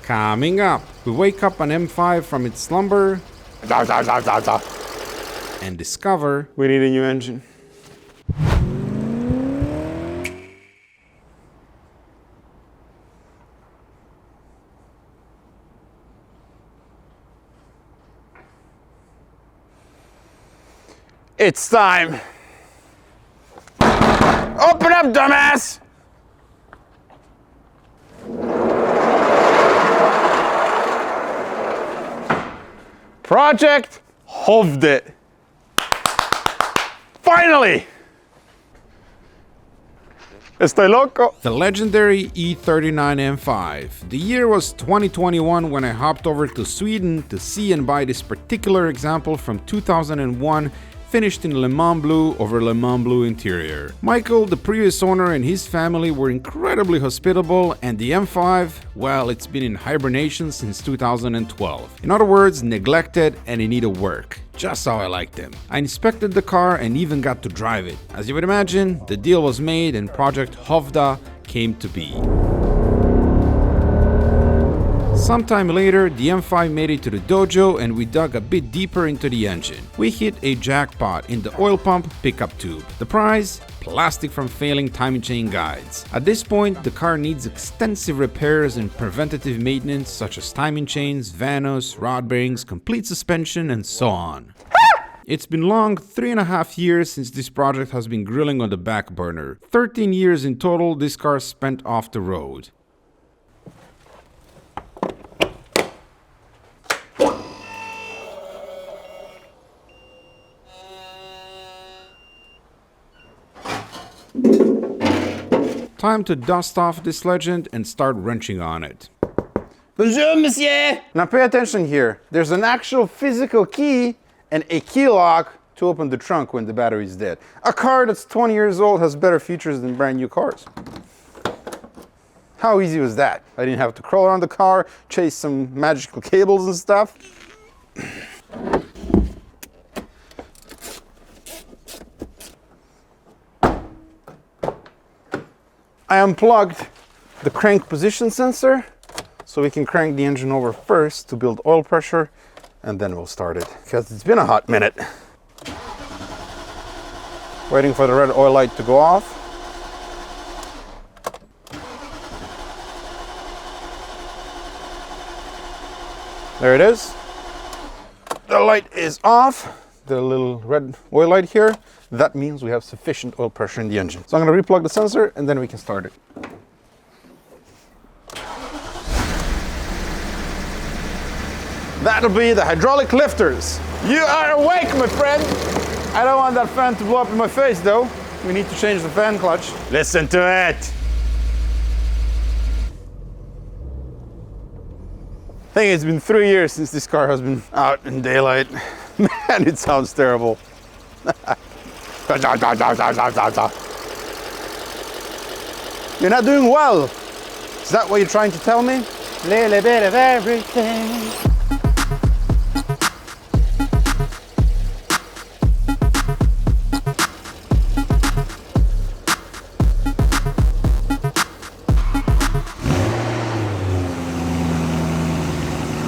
Coming up, we wake up an M5 from its slumber and discover we need a new engine. It's time. Open up, dumbass! Project hoved it. Finally! Estoy loco. the legendary E39 M5. The year was 2021 when I hopped over to Sweden to see and buy this particular example from 2001, finished in Le Mans Blue over Le Mans Blue interior. Michael, the previous owner, and his family were incredibly hospitable, and the M5, well, it's been in hibernation since 2012. In other words, neglected and in need of work. Just how I liked them. I inspected the car and even got to drive it. As you would imagine, the deal was made and Project Hovda came to be. Sometime later, the M5 made it to the dojo and we dug a bit deeper into the engine. We hit a jackpot in the oil pump pickup tube. The prize? Plastic from failing timing chain guides. At this point, the car needs extensive repairs and preventative maintenance such as timing chains, vanos, rod bearings, complete suspension, and so on. It's been long 3.5 years since this project has been grilling on the back burner. 13 years in total this car spent off the road. Time to dust off this legend and start wrenching on it. Bonjour, monsieur! Now pay attention here. There's an actual physical key and a key lock to open the trunk when the battery is dead. A car that's 20 years old has better features than brand new cars. How easy was that? I didn't have to crawl around the car, chase some magical cables and stuff. I unplugged the crank position sensor so we can crank the engine over first to build oil pressure and then we'll start it because it's been a hot minute. Waiting for the red oil light to go off. There it is. The light is off. The little red oil light here. That means we have sufficient oil pressure in the engine. So I'm going to replug the sensor and then we can start it. That'll be the hydraulic lifters. You are awake, my friend. I don't want that fan to blow up in my face though. We need to change the fan clutch. Listen to it. I think it's been 3 years since this car has been out in daylight. Man, it sounds terrible. You're not doing well. Is that what you're trying to tell me? Little bit of everything.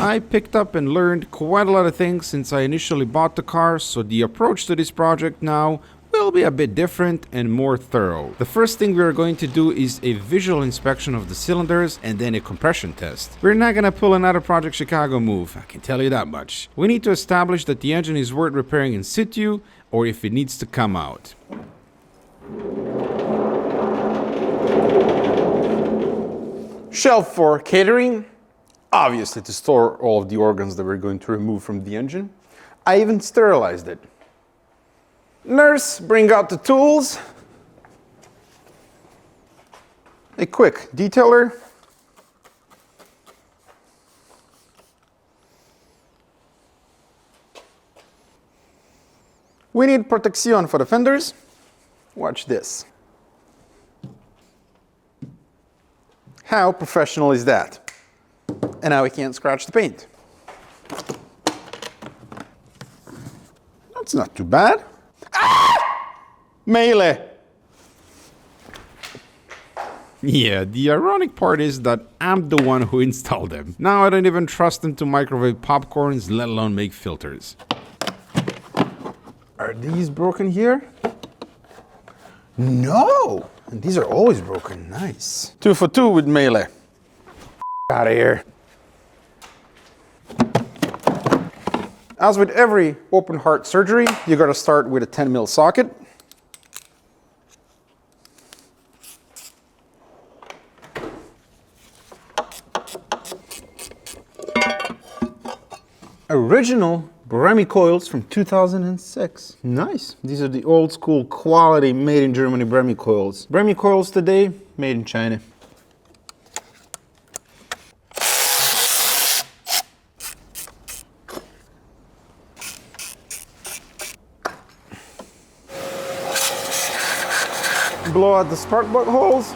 I picked up and learned quite a lot of things since I initially bought the car, so the approach to this project now will be a bit different and more thorough. The first thing we are going to do is a visual inspection of the cylinders and then a compression test. We're not gonna pull another Project Chicago move, I can tell you that much. We need to establish that the engine is worth repairing in situ or if it needs to come out. Shelf for catering. Obviously to store all of the organs that we're going to remove from the engine. I even sterilized it. Nurse, bring out the tools. A quick detailer. We need protection for the fenders. Watch this. How professional is that? And now we can't scratch the paint. That's not too bad. Ah! Melee. Yeah, the ironic part is that I'm the one who installed them. Now I don't even trust them to microwave popcorns, let alone make filters. Are these broken here? No! And these are always broken. Nice. 2 for 2 with melee. Out of here. As with every open heart surgery, you gotta start with a 10mm socket. Original Bremmy coils from 2006. Nice. These are the old school quality made in Germany Bremmy coils. Bremmy coils today, made in China. Blow out the spark plug holes.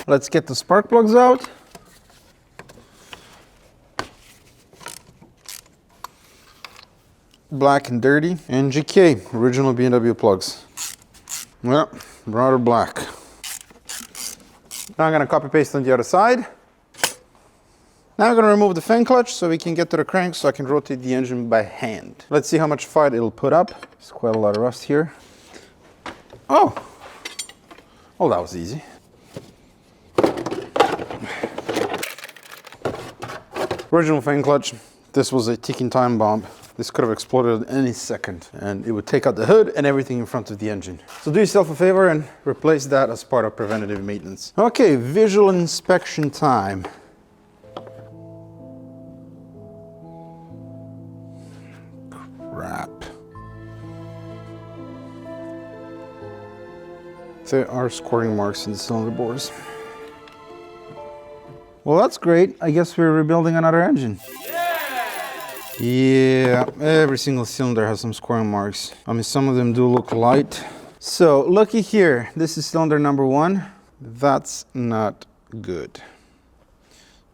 Let's get the spark plugs out. Black and dirty. NGK, original BMW plugs. Well, rather black. Now I'm gonna copy paste on the other side. Now I'm gonna remove the fan clutch so we can get to the crank so I can rotate the engine by hand. Let's see how much fight it'll put up. There's quite a lot of rust here. Oh, well, that was easy. Original fan clutch. This was a ticking time bomb. This could have exploded at any second and it would take out the hood and everything in front of the engine. So do yourself a favor and replace that as part of preventative maintenance. Okay, visual inspection time. Crap. There are scoring marks in the cylinder bores. Well, that's great. I guess we're rebuilding another engine. Yeah, every single cylinder has some scoring marks. I mean, some of them do look light. So, looky here. This is cylinder number 1. That's not good.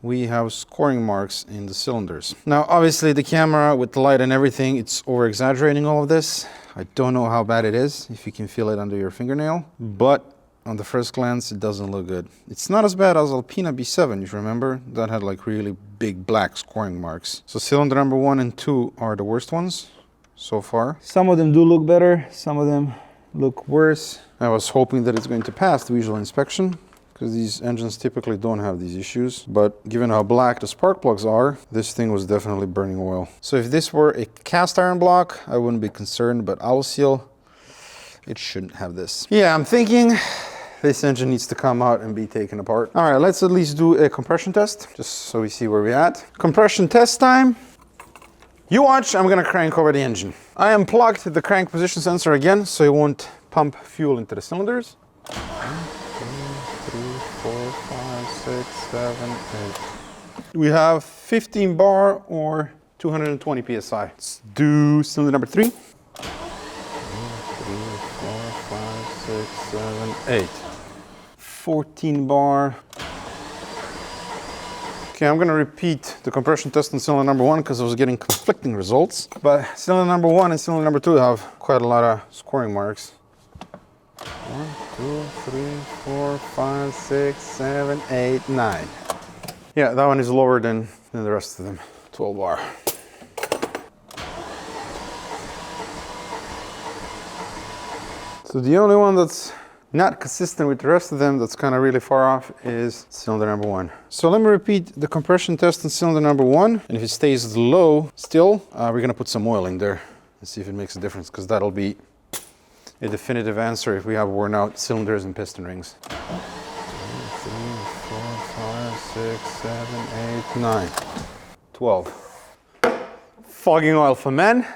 We have scoring marks in the cylinders. Now, obviously, the camera with the light and everything, it's over-exaggerating all of this. I don't know how bad it is, if you can feel it under your fingernail. But on the first glance, it doesn't look good. It's not as bad as Alpina B7, if you remember. That had like really big black scoring marks. So cylinder number 1 and 2 are the worst ones so far. Some of them do look better, some of them look worse. I was hoping that it's going to pass the visual inspection, because these engines typically don't have these issues. But given how black the spark plugs are, this thing was definitely burning oil. So if this were a cast iron block, I wouldn't be concerned, but Alloy Seal, it shouldn't have this. Yeah, I'm thinking this engine needs to come out and be taken apart. All right, let's at least do a compression test, just so we see where we're at. Compression test time. You watch, I'm gonna crank over the engine. I unplugged the crank position sensor again, so it won't pump fuel into the cylinders. 1, 2, 3, 4, 5, 6, 7, 8. We have 15 bar or 220 PSI. Let's do cylinder number 3. 1, 2, 3, 4, 5, 6, 7, 8. 14 bar. Okay, I'm gonna repeat the compression test on cylinder number 1 because I was getting conflicting results. But cylinder number 1 and cylinder number 2 have quite a lot of scoring marks. 1, 2, 3, 4, 5, 6, 7, 8, 9. Yeah, that one is lower than the rest of them. 12 bar. So the only one that's not consistent with the rest of them, that's kind of really far off, is cylinder number 1. So let me repeat the compression test on cylinder number 1. And if it stays low still, we're gonna put some oil in there and see if it makes a difference, because that'll be a definitive answer if we have worn out cylinders and piston rings. 2, 3, 4, 5, 6, 7, 8, 9, 12. Fogging oil for men.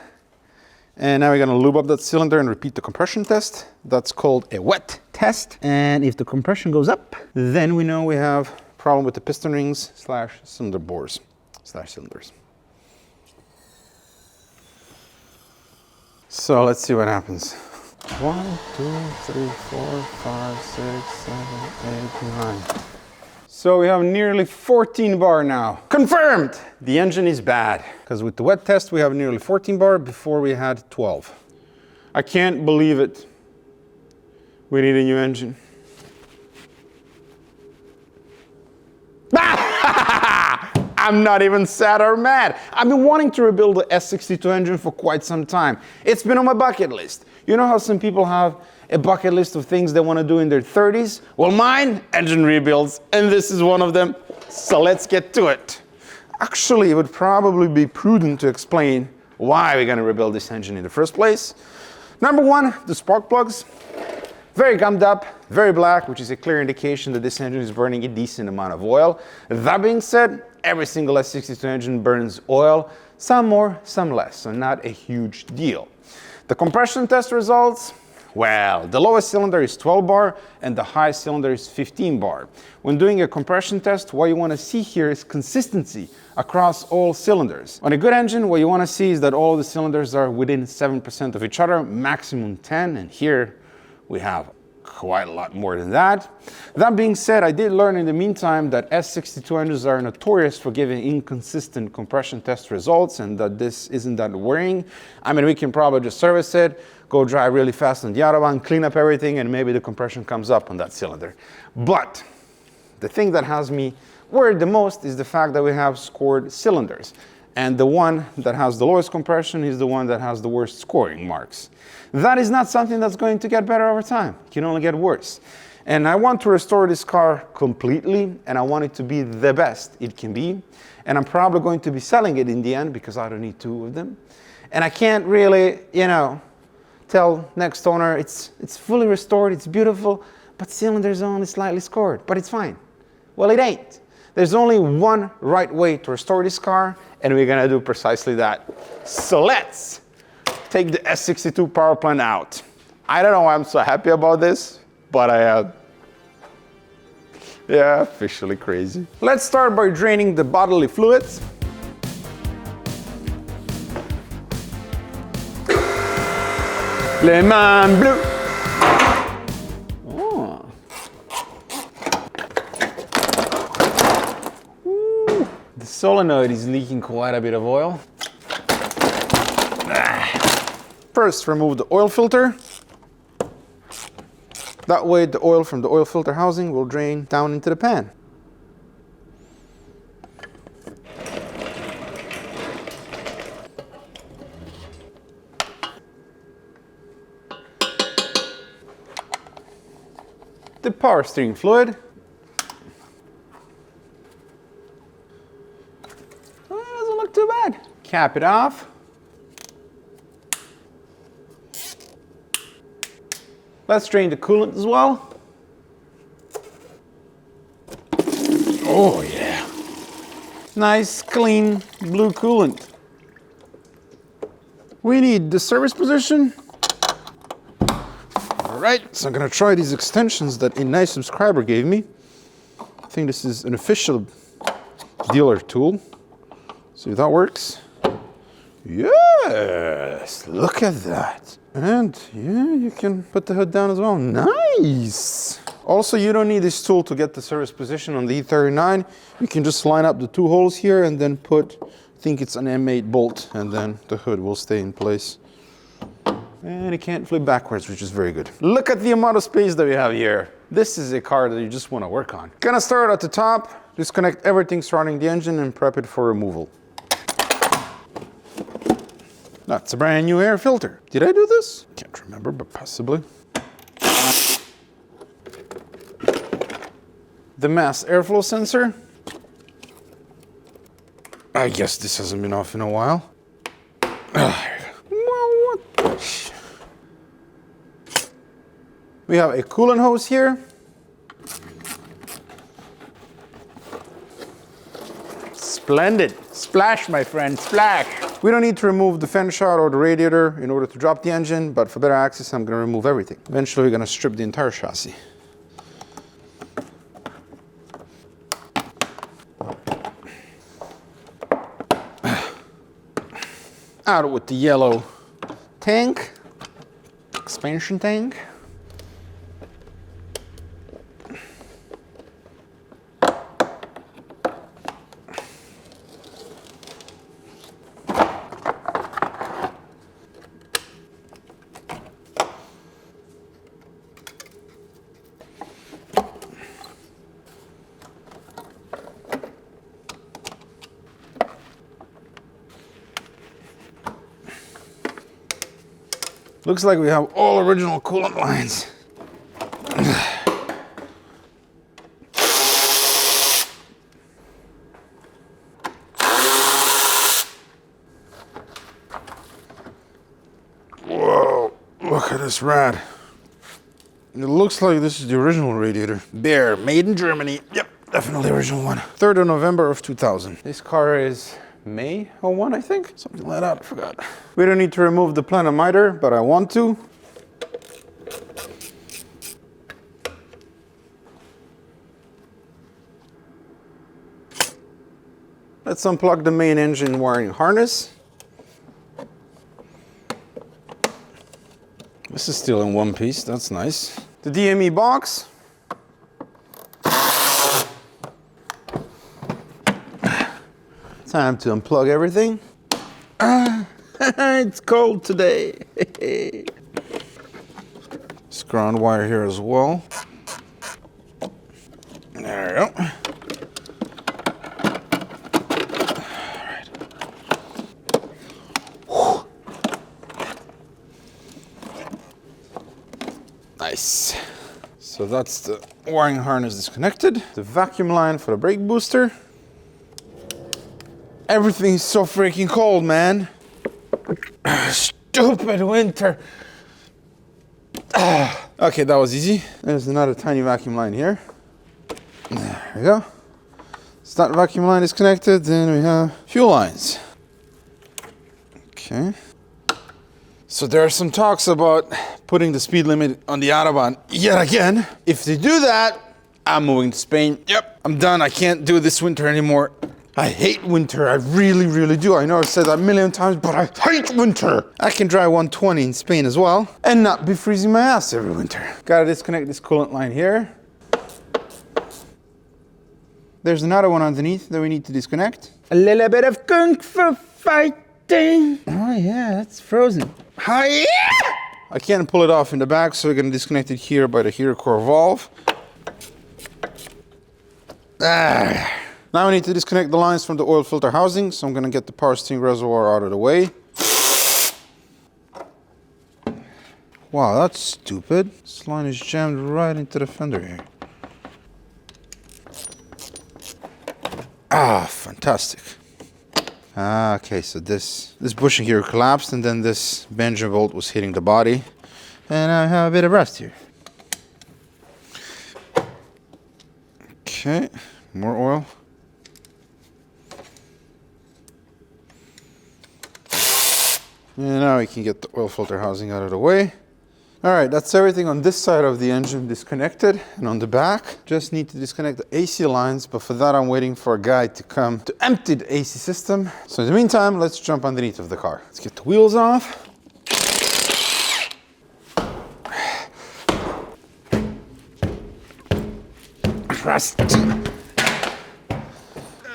And now we're gonna lube up that cylinder and repeat the compression test. That's called a wet test. And if the compression goes up, then we know we have a problem with the piston rings / cylinder bores / cylinders. So let's see what happens. 1, 2, 3, 4, 5, 6, 7, 8, 9. So we have nearly 14 bar now. Confirmed! The engine is bad. Because with the wet test, we have nearly 14 bar. Before we had 12. I can't believe it. We need a new engine. I'm not even sad or mad. I've been wanting to rebuild the S62 engine for quite some time. It's been on my bucket list. You know how some people have a bucket list of things they want to do in their 30s? Well, mine, engine rebuilds, and this is one of them. So let's get to it. Actually, it would probably be prudent to explain why we're going to rebuild this engine in the first place. Number one, the spark plugs. Very gummed up, very black, which is a clear indication that this engine is burning a decent amount of oil. That being said, every single S62 engine burns oil, some more, some less, so not a huge deal. The compression test results, well, the lowest cylinder is 12 bar and the highest cylinder is 15 bar. When doing a compression test, what you want to see here is consistency across all cylinders. On a good engine, what you want to see is that all the cylinders are within 7% of each other, maximum 10, and here we have quite a lot more than that. That being said, I did learn in the meantime that S62 engines are notorious for giving inconsistent compression test results, and that this isn't that worrying. I mean, we can probably just service it, go drive really fast on the Autobahn, clean up everything, and maybe the compression comes up on that cylinder. But the thing that has me worried the most is the fact that we have scored cylinders. And the one that has the lowest compression is the one that has the worst scoring marks. That is not something that's going to get better over time. It can only get worse. And I want to restore this car completely, and I want it to be the best it can be. And I'm probably going to be selling it in the end because I don't need two of them. And I can't really, tell next owner it's fully restored, it's beautiful, but cylinders are only slightly scored, but it's fine. Well, it ain't. There's only one right way to restore this car, and we're gonna do precisely that. So let's take the S62 power plant out. I don't know why I'm so happy about this, but I am. Yeah, officially crazy. Let's start by draining the bodily fluids. Le Man Bleu. Oh. Ooh. The solenoid is leaking quite a bit of oil. First, remove the oil filter. That way the oil from the oil filter housing will drain down into the pan. The power steering fluid. Oh, it doesn't look too bad. Cap it off. Let's drain the coolant as well. Oh yeah. Nice, clean, blue coolant. We need the service position. Alright, so I'm gonna try these extensions that a nice subscriber gave me. I think this is an official dealer tool. See if that works. Yes, look at that. And yeah, you can put the hood down as well. Nice. Also, you don't need this tool to get the service position on the E39. You can just line up the two holes here and then put, I think it's an M8 bolt, and then the hood will stay in place. And it can't flip backwards, which is very good. Look at the amount of space that we have here. This is a car that you just want to work on. Gonna start at the top, disconnect everything surrounding the engine and prep it for removal. That's a brand new air filter. Did I do this? Can't remember, but possibly. The mass airflow sensor. I guess this hasn't been off in a while. We have a coolant hose here. Splendid. Splash, my friend, splash. We don't need to remove the fan shroud or the radiator in order to drop the engine, but for better access, I'm going to remove everything. Eventually, we're going to strip the entire chassis. Out with the yellow tank, expansion tank. Looks like we have all original coolant lines. Whoa, look at this rad. It looks like this is the original radiator. Bear, made in Germany. Yep, definitely the original one. 3rd of November of 2000. This car is May 01, I think. Something like that, I forgot. We don't need to remove the planometer, but I want to. Let's unplug the main engine wiring harness. This is still in one piece, that's nice. The DME box. Time to unplug everything. It's cold today. This ground wire here as well. There we go. Nice. So that's the wiring harness disconnected. The vacuum line for the brake booster. Everything's so freaking cold, man. Stupid winter. Okay, that was easy. There's another tiny vacuum line here. There we go. So that vacuum line is connected. Then we have fuel lines. Okay. So there are some talks about putting the speed limit on the Autobahn yet again. If they do that, I'm moving to Spain. Yep, I'm done. I can't do this winter anymore. I hate winter. I really, really do. I know I've said that a million times, but I hate winter. I can drive 120 in Spain as well and not be freezing my ass every winter. Gotta disconnect this coolant line here. There's another one underneath that we need to disconnect. A little bit of kung fu fighting. Oh yeah, it's frozen. Oh yeah! I can't pull it off in the back, so we're gonna disconnect it here by the hero core valve. Now we need to disconnect the lines from the oil filter housing, so I'm gonna get the power steering reservoir out of the way. Wow, that's stupid. This line is jammed right into the fender here. Ah, fantastic. Ah, okay, so this bushing here collapsed, and then this bungee bolt was hitting the body. And I have a bit of rust here. Okay, more oil. And now we can get the oil filter housing out of the way. All right, that's everything on this side of the engine disconnected. And on the back, just need to disconnect the AC lines, but for that I'm waiting for a guy to come to empty the AC system. So in the meantime, let's jump underneath of the car. Let's get the wheels off. Rust.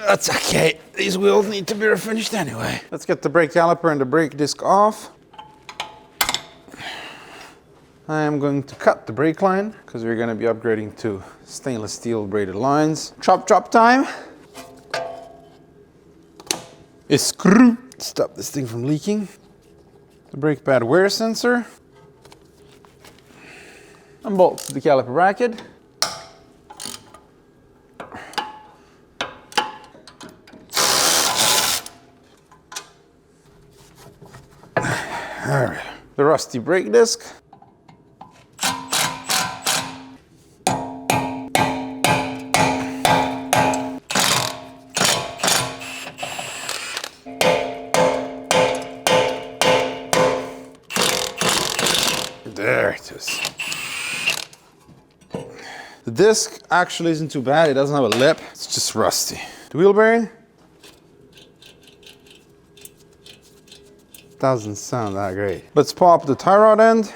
That's okay. These wheels need to be refinished anyway. Let's get the brake caliper and the brake disc off. I am going to cut the brake line because we're going to be upgrading to stainless steel braided lines. Chop time. A screw. Stop this thing from leaking. The brake pad wear sensor. Unbolt the caliper bracket. All right. The rusty brake disc. There it is. The disc actually isn't too bad. It doesn't have a lip. It's just rusty. The wheel bearing. Doesn't sound that great. Let's pop the tie rod end.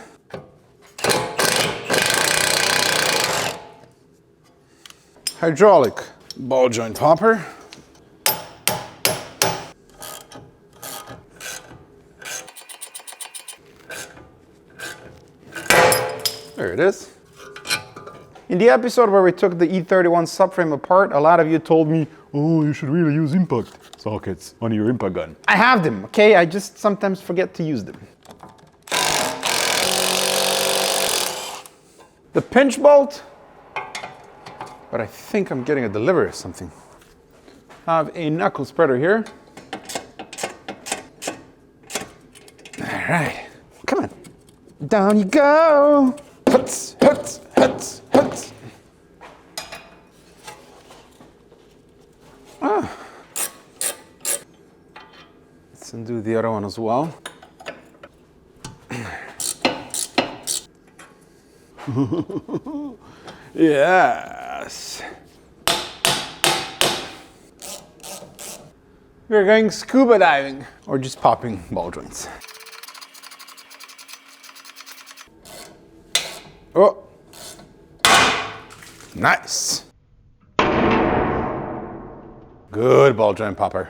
Hydraulic ball joint hopper. There it is. In the episode where we took the E39 subframe apart, a lot of you told me, oh, you should really use impact sockets on your impact gun. I have them, okay? I just sometimes forget to use them. the pinch bolt, but I think I'm getting a delivery or something. I have a knuckle spreader here. All right, come on. Down you go. Huts, huts, huts, huts. Ah. Let's undo the other one as well. Yes. We're going scuba diving or just popping ball joints. Oh, nice. Good ball joint popper.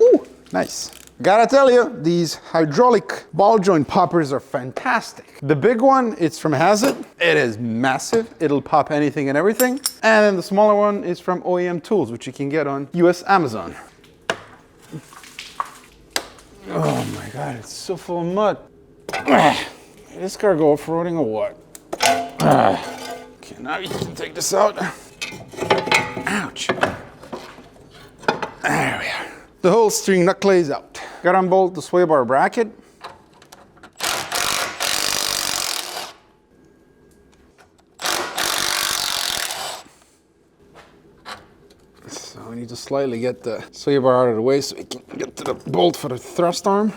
Ooh, nice. Gotta tell you, these hydraulic ball joint poppers are fantastic. The big one, it's from Hazard. It is massive. It'll pop anything and everything. And then the smaller one is from OEM Tools, which you can get on US Amazon. Oh my God, it's so full of mud. This car go off-roading or what? Okay, now you can take this out. Ouch. There we are. The whole steering knuckle is out. Got to unbolt the sway bar bracket. So we need to slightly get the sway bar out of the way so we can get to the bolt for the thrust arm.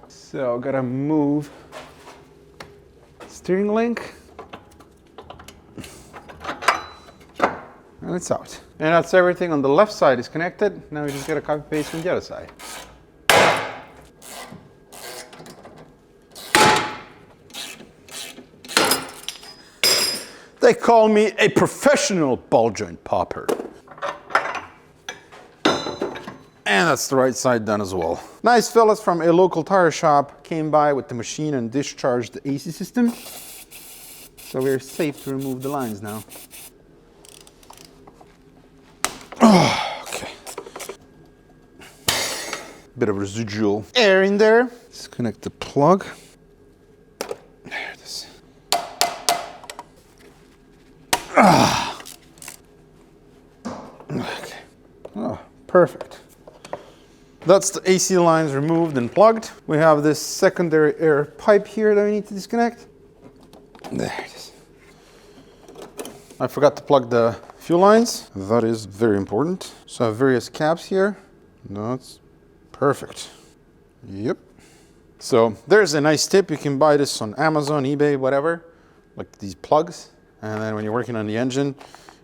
So gotta move steering link. And it's out. And that's everything on the left side is connected. Now we just gotta copy paste from the other side. They call me a professional ball joint popper. And that's the right side done as well. Nice fellas from a local tire shop came by with the machine and discharged the AC system. So we're safe to remove the lines now. Oh, okay. Bit of residual air in there. Disconnect the plug. There it is. Okay. Oh, perfect. That's the AC lines removed and plugged. We have this secondary air pipe here that we need to disconnect. There it is. I forgot to plug the fuel lines. That is very important. So I have various caps here. That's perfect. Yep. So there's a nice tip. You can buy this on Amazon, eBay, whatever, like these plugs. And then when you're working on the engine,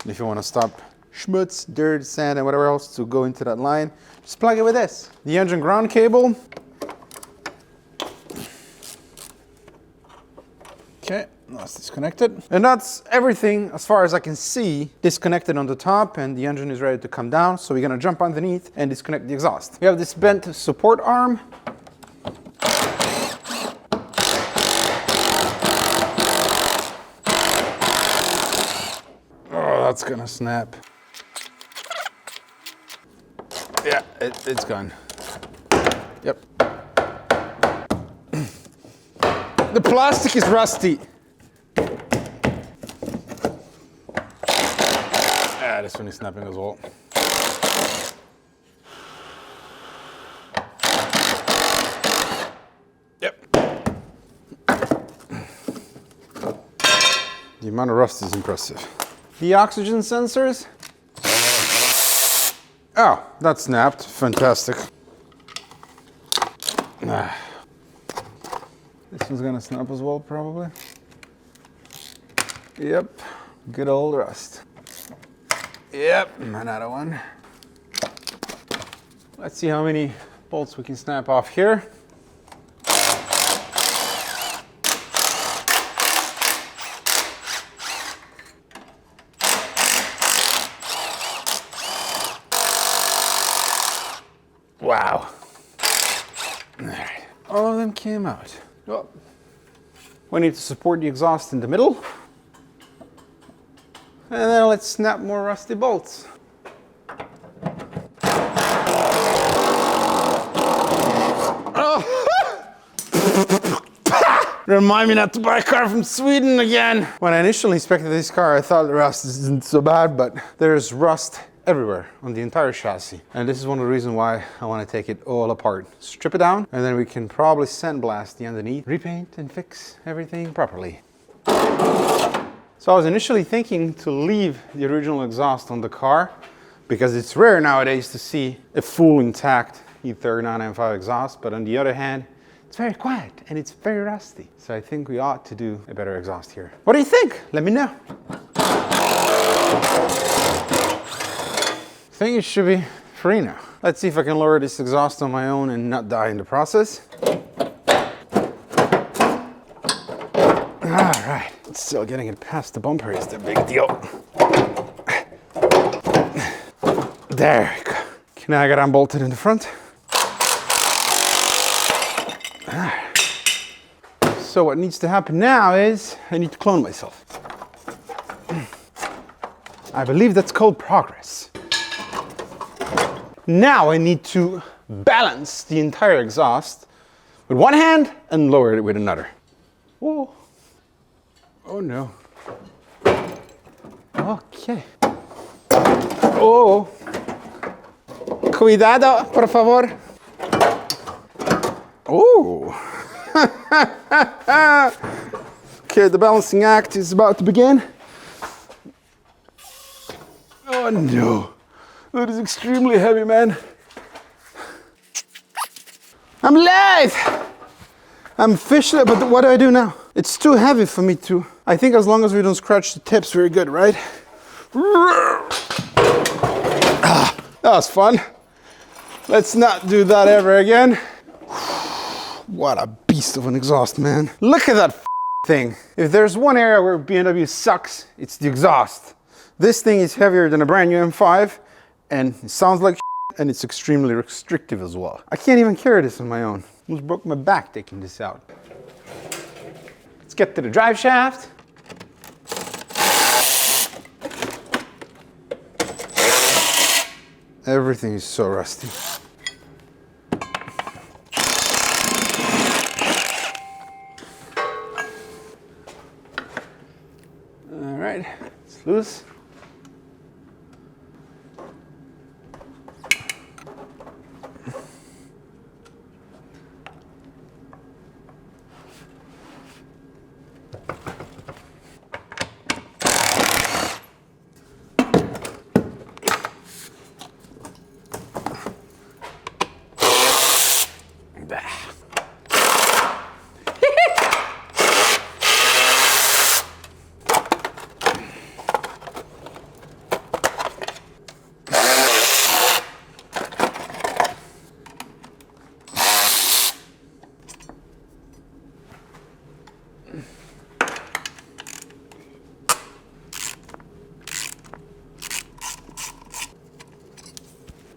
and if you want to stop schmutz, dirt, sand, and whatever else to go into that line, just plug it with this. The engine ground cable. Okay, that's disconnected. And that's everything, as far as I can see, disconnected on the top, and the engine is ready to come down. So we're gonna jump underneath and disconnect the exhaust. We have this bent support arm. Oh, that's gonna snap. Yeah, it's gone. Yep. The plastic is rusty. Ah, this one is snapping as well. Yep. The amount of rust is impressive. The oxygen sensors. Oh, that snapped. Fantastic. This one's gonna snap as well, probably. Yep, good old rust. Yep, another one. Let's see how many bolts we can snap off here. Wow. All right. All of them came out. Oh. We need to support the exhaust in the middle. And then let's snap more rusty bolts. Remind me not to buy a car from Sweden again. When I initially inspected this car, I thought the rust isn't so bad, but there's rust everywhere on the entire chassis. And this is one of the reasons why I want to take it all apart. Strip it down, and then we can probably sandblast the underneath, repaint and fix everything properly. So I was initially thinking to leave the original exhaust on the car because it's rare nowadays to see a full intact E39 M5 exhaust, but on the other hand, it's very quiet and it's very rusty. So I think we ought to do a better exhaust here. What do you think? Let me know. I think it should be free now. Let's see if I can lower this exhaust on my own and not die in the process. All right, still getting it past the bumper is the big deal. There we go. Now I got unbolted in the front. So what needs to happen now is I need to clone myself. I believe that's called progress. Now I need to balance the entire exhaust with one hand and lower it with another. Whoa. Oh no. Okay. Oh. Cuidado, por favor. Oh. Okay, the balancing act is about to begin. Oh no. That is extremely heavy, man. I'm alive! I'm fishing, but what do I do now? It's too heavy for me to. I think as long as we don't scratch the tips, we're good, right? Ah, that was fun. Let's not do that ever again. What a beast of an exhaust, man. Look at that thing. If there's one area where BMW sucks, it's the exhaust. This thing is heavier than a brand new M5, and it sounds like and it's extremely restrictive as well. I can't even carry this on my own. Almost broke my back taking this out. Let's get to the drive shaft. Everything is so rusty. All right, it's loose.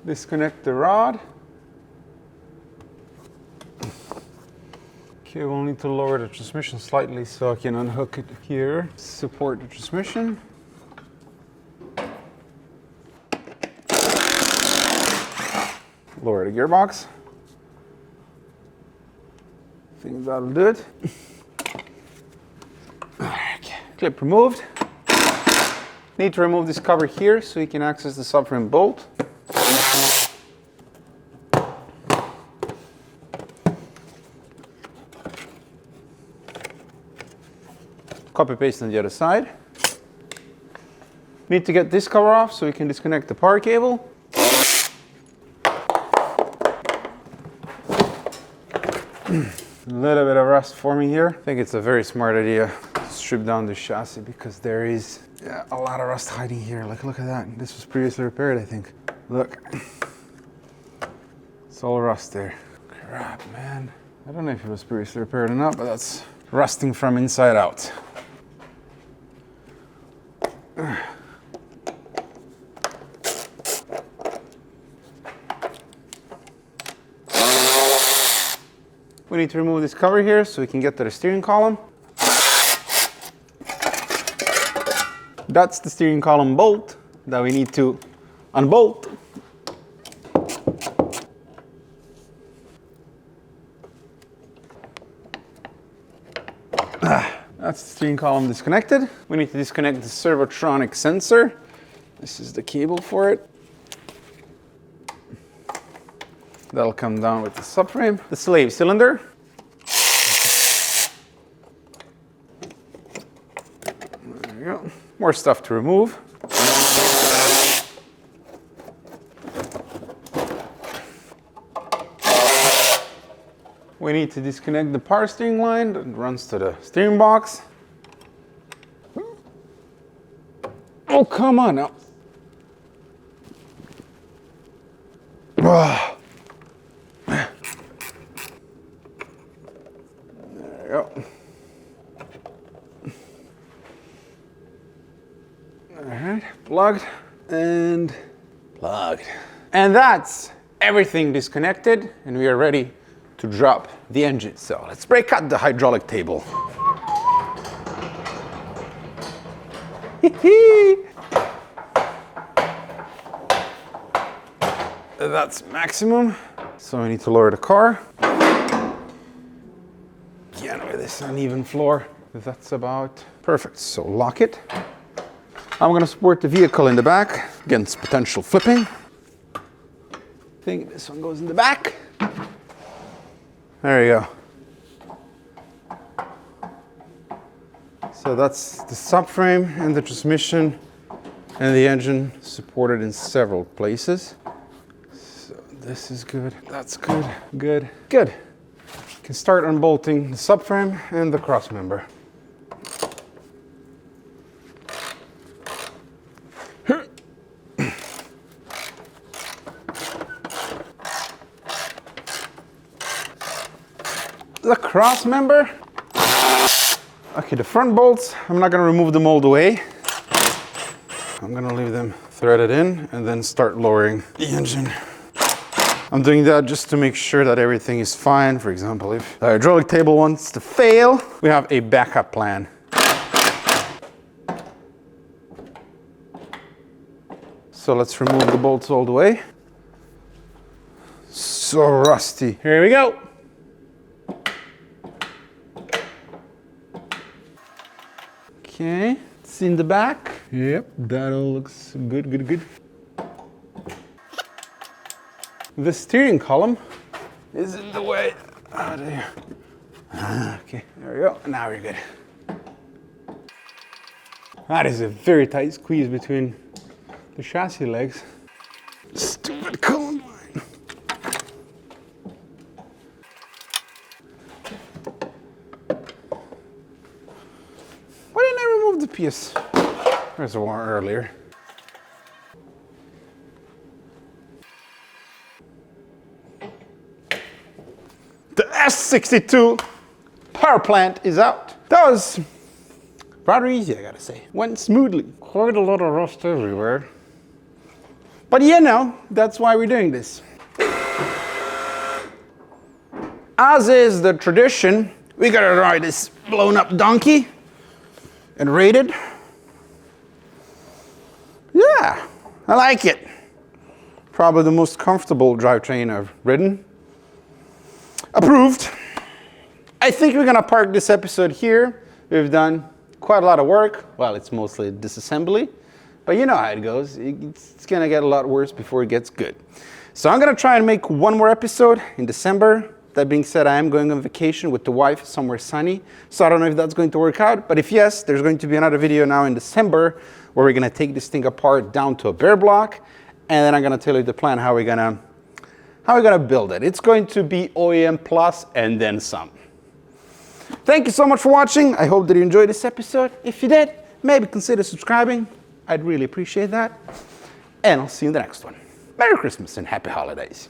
Disconnect the rod. Okay, we'll need to lower the transmission slightly so I can unhook it here. Support the transmission. Lower the gearbox. I think that'll do it. Okay. Clip removed. Need to remove this cover here so you can access the subframe bolt. Copy paste on the other side. Need to get this cover off so we can disconnect the power cable. A little bit of rust forming here. I think it's a very smart idea to strip down the chassis because there is a lot of rust hiding here. Like, look at that. This was previously repaired, I think. Look. It's all rust there. Crap, man. I don't know if it was previously repaired or not, but that's rusting from inside out. We need to remove this cover here so we can get to the steering column. That's the steering column bolt that we need to unbolt. That's the steering column disconnected. We need to disconnect the servotronic sensor. This is the cable for it. That'll come down with the subframe. The slave cylinder. There you go. More stuff to remove. We need to disconnect the power steering line that runs to the steering box. Oh, come on now. There you go. All right, plugged and plugged. And that's everything disconnected, and we are ready to drop the engine. So let's break out the hydraulic table. That's maximum. So we need to lower the car. Again, with this uneven floor. That's about perfect. So lock it. I'm going to support the vehicle in the back against potential flipping. I think this one goes in the back. There you go. So that's the subframe and the transmission and the engine supported in several places. So this is good, that's good, good, good. You can start unbolting the subframe and the cross member. The cross member. Okay, the front bolts, I'm not going to remove them all the way. I'm going to leave them threaded in and then start lowering the engine. I'm doing that just to make sure that everything is fine. For example, if the hydraulic table wants to fail, we have a backup plan. So let's remove the bolts all the way. So rusty. Here we go. Okay, it's in the back. Yep, that all looks good, good, good. The steering column is in the way. Oh, there. Okay, there we go. Now we're good. That is a very tight squeeze between the chassis legs. Stupid column line. Why didn't I remove the PS reservoir earlier? The S62 power plant is out. That was rather easy, I gotta say. Went smoothly. Quite a lot of rust everywhere. But you know, that's why we're doing this. As is the tradition, we gotta ride this blown up donkey and rate it. Yeah, I like it. Probably the most comfortable drivetrain I've ridden. Approved. I think we're gonna park this episode here. We've done quite a lot of work. Well, it's mostly disassembly, but you know how it goes. It's gonna get a lot worse before it gets good. So I'm gonna try and make one more episode in December. That being said, I am going on vacation with the wife somewhere sunny, so I don't know if that's going to work out, but if yes, there's going to be another video now in December where we're gonna take this thing apart down to a bare block, and then I'm gonna tell you the plan how we're gonna build it. It's going to be OEM plus and then some. Thank you so much for watching. I hope that you enjoyed this episode. If you did, maybe consider subscribing. I'd really appreciate that. And I'll see you in the next one. Merry Christmas and Happy Holidays.